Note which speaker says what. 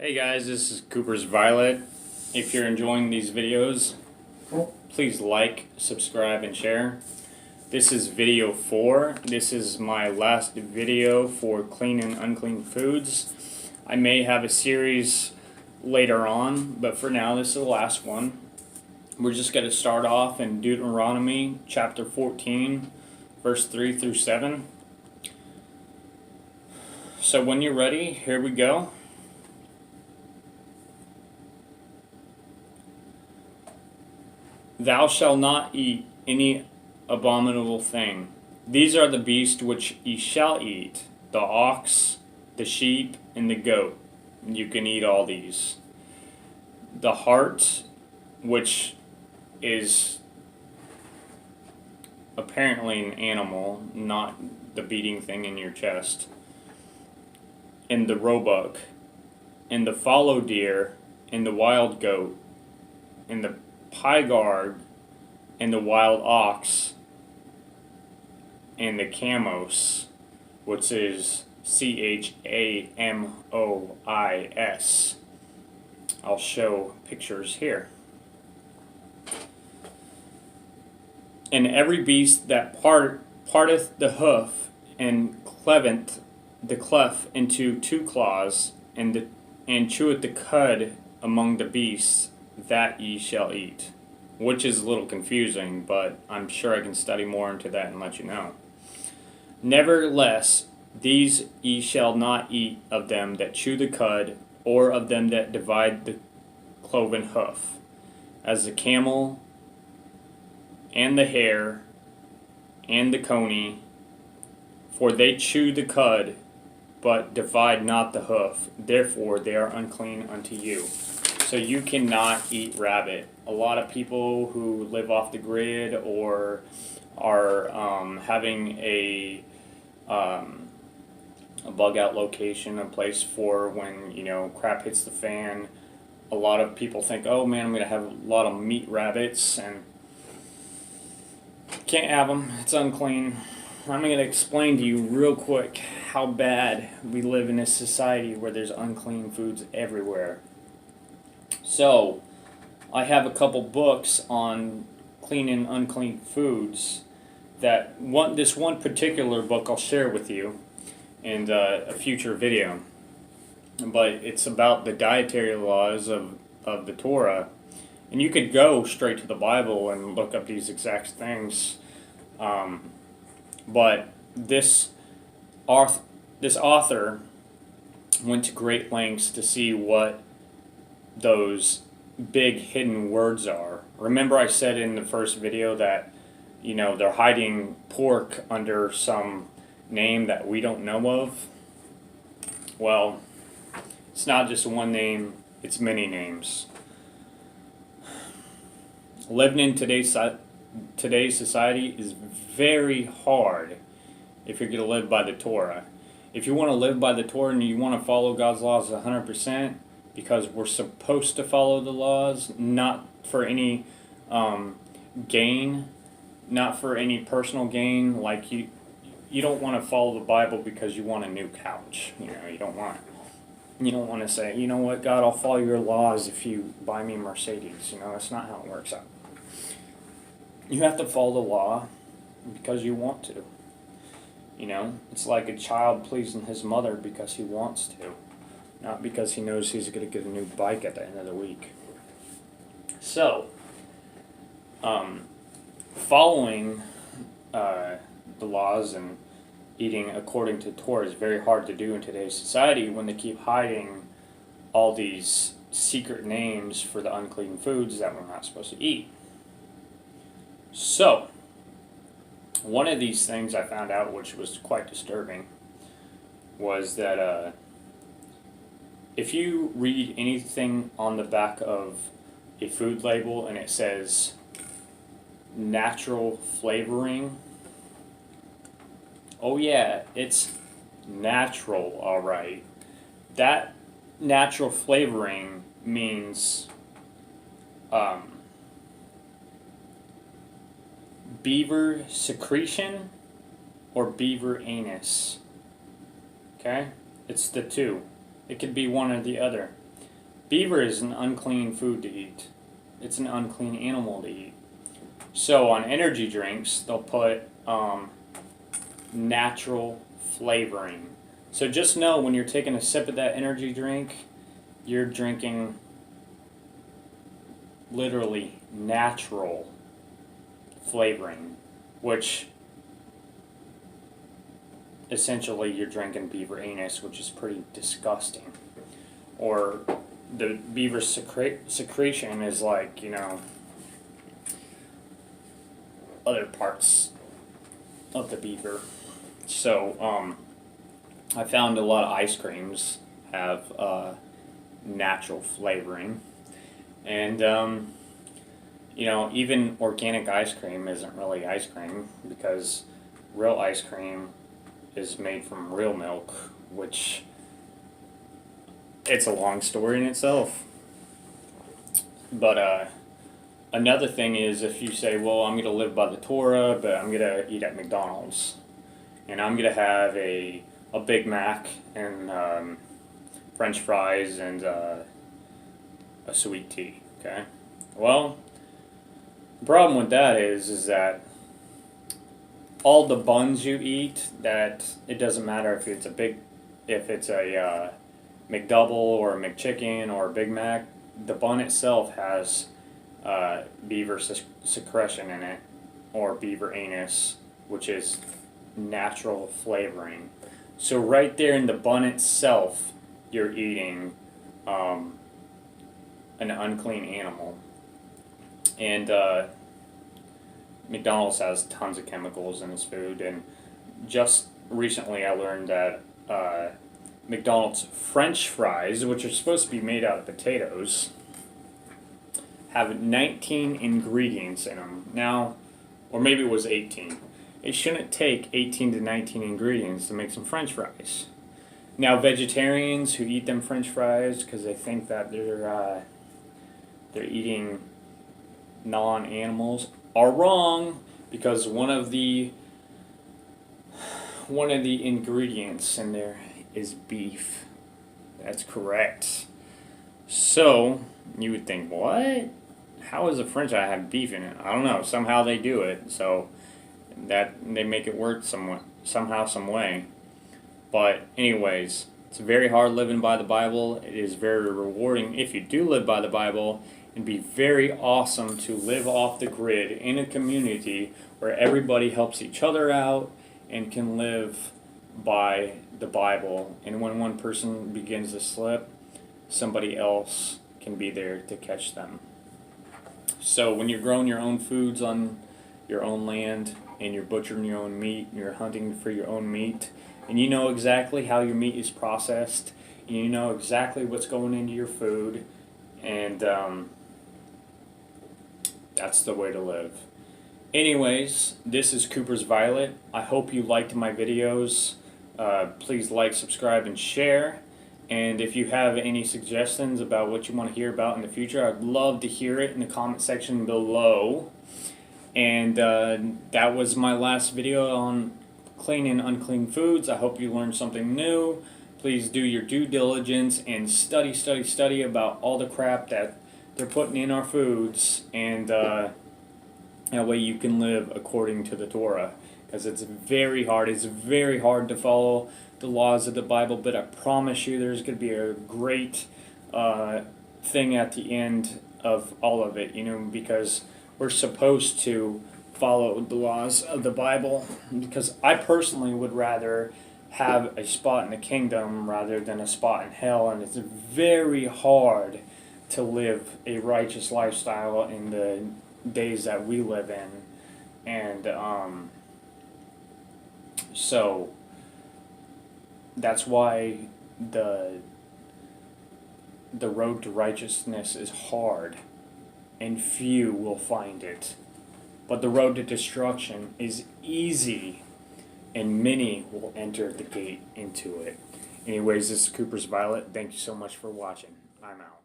Speaker 1: Hey guys, this is Cooper's Violet. If you're enjoying these videos, please like, subscribe, and share. This is video 4. This is my last video for clean and unclean foods. I may have a series later on, but for now this is the last one. We're just going to start off in Deuteronomy chapter 14, verse 3 through 7. So when you're ready, here we go. Thou shalt not eat any abominable thing. These are the beasts which ye shall eat, the ox, the sheep, and the goat. You can eat all these. The hart, which is apparently an animal, not the beating thing in your chest. And the roebuck, and the fallow deer, and the wild goat, and the pygard, and the wild ox, and the camos, which is Chamois. I'll show pictures here. And every beast that parteth the hoof, and cleveth the cleft into two claws, and cheweth the cud among the beasts, that ye shall eat. Which is a little confusing, but I'm sure I can study more into that and let you know. Nevertheless, these ye shall not eat of them that chew the cud, or of them that divide the cloven hoof, as the camel, and the hare, and the coney, for they chew the cud, but divide not the hoof, therefore they are unclean unto you. So you cannot eat rabbit. A lot of people who live off the grid or are having a bug out location, a place for when crap hits the fan. A lot of people think, oh man, I'm gonna have a lot of meat rabbits, and can't have them. It's unclean. I'm going to explain to you real quick how bad we live in this society where there's unclean foods everywhere. So, I have a couple books on clean and unclean foods. This one particular book I'll share with you in a future video. But it's about the dietary laws of the Torah. And you could go straight to the Bible and look up these exact things. But this author went to great lengths to see what those big hidden words are. Remember I said in the first video that they're hiding pork under some name that we don't know of? Well, it's not just one name, it's many names. Living in today's society is very hard if you're going to live by the Torah. If you want to live by the Torah and you want to follow God's laws 100%, because we're supposed to follow the laws, not for any gain, not for any personal gain. Like you don't want to follow the Bible because you want a new couch. You don't want to say, you know what, God, I'll follow your laws if you buy me a Mercedes. That's not how it works out. You have to follow the law because you want to. It's like a child pleasing his mother because he wants to, not because he knows he's going to get a new bike at the end of the week. So, following the laws and eating according to Torah is very hard to do in today's society when they keep hiding all these secret names for the unclean foods that we're not supposed to eat. So, one of these things I found out, which was quite disturbing, was that if you read anything on the back of a food label and it says natural flavoring, oh yeah, it's natural, alright. That natural flavoring means beaver secretion or beaver anus. Okay? It's the two. It could be one or the other. Beaver is an unclean food to eat. It's an unclean animal to eat. So on energy drinks, they'll put natural flavoring. So just know when you're taking a sip of that energy drink, you're drinking literally natural flavoring, which essentially you're drinking beaver anus, which is pretty disgusting. Or the beaver secretion is like, other parts of the beaver. So I found a lot of ice creams have natural flavoring. And even organic ice cream isn't really ice cream, because real ice cream is made from real milk, which it's a long story in itself. But another thing is, if you say, well, I'm going to live by the Torah, but I'm going to eat at McDonald's, and I'm going to have a Big Mac and French fries and a sweet tea, okay? Well, the problem with that is that all the buns you eat, that it doesn't matter if it's a McDouble or a McChicken or a Big Mac, the bun itself has beaver secretion in it, or beaver anus, which is natural flavoring. So right there in the bun itself, you're eating an unclean animal. And McDonald's has tons of chemicals in its food, and just recently I learned that McDonald's French fries, which are supposed to be made out of potatoes, have 19 ingredients in them. Now, or maybe it was 18. It shouldn't take 18 to 19 ingredients to make some French fries. Now, vegetarians who eat them French fries because they think that they're eating non-animals are wrong, because one of the ingredients in there is beef. That's correct. So you would think, what? How is a French fry have beef in it? I don't know. Somehow they do it. So that they make it work somehow, some way. But anyways, it's very hard living by the Bible. It is very rewarding if you do live by the Bible. It'd be very awesome to live off the grid in a community where everybody helps each other out and can live by the Bible. And when one person begins to slip, somebody else can be there to catch them. So when you're growing your own foods on your own land, and you're butchering your own meat, and you're hunting for your own meat, and you know exactly how your meat is processed, and you know exactly what's going into your food, and that's the way to live. Anyways, this is Cooper's Violet. I hope you liked my videos. Please like, subscribe, and share. And if you have any suggestions about what you want to hear about in the future, I'd love to hear it in the comment section below. And that was my last video on clean and unclean foods. I hope you learned something new. Please do your due diligence and study about all the crap that they're putting in our foods, and that way you can live according to the Torah, because it's very hard. It's very hard to follow the laws of the Bible, but I promise you there's going to be a great thing at the end of all of it, because we're supposed to follow the laws of the Bible, because I personally would rather have a spot in the kingdom rather than a spot in hell, and it's very hard to live a righteous lifestyle in the days that we live in. And so that's why the road to righteousness is hard, and few will find it. But the road to destruction is easy, and many will enter the gate into it. Anyways, this is Cooper's Violet. Thank you so much for watching. I'm out.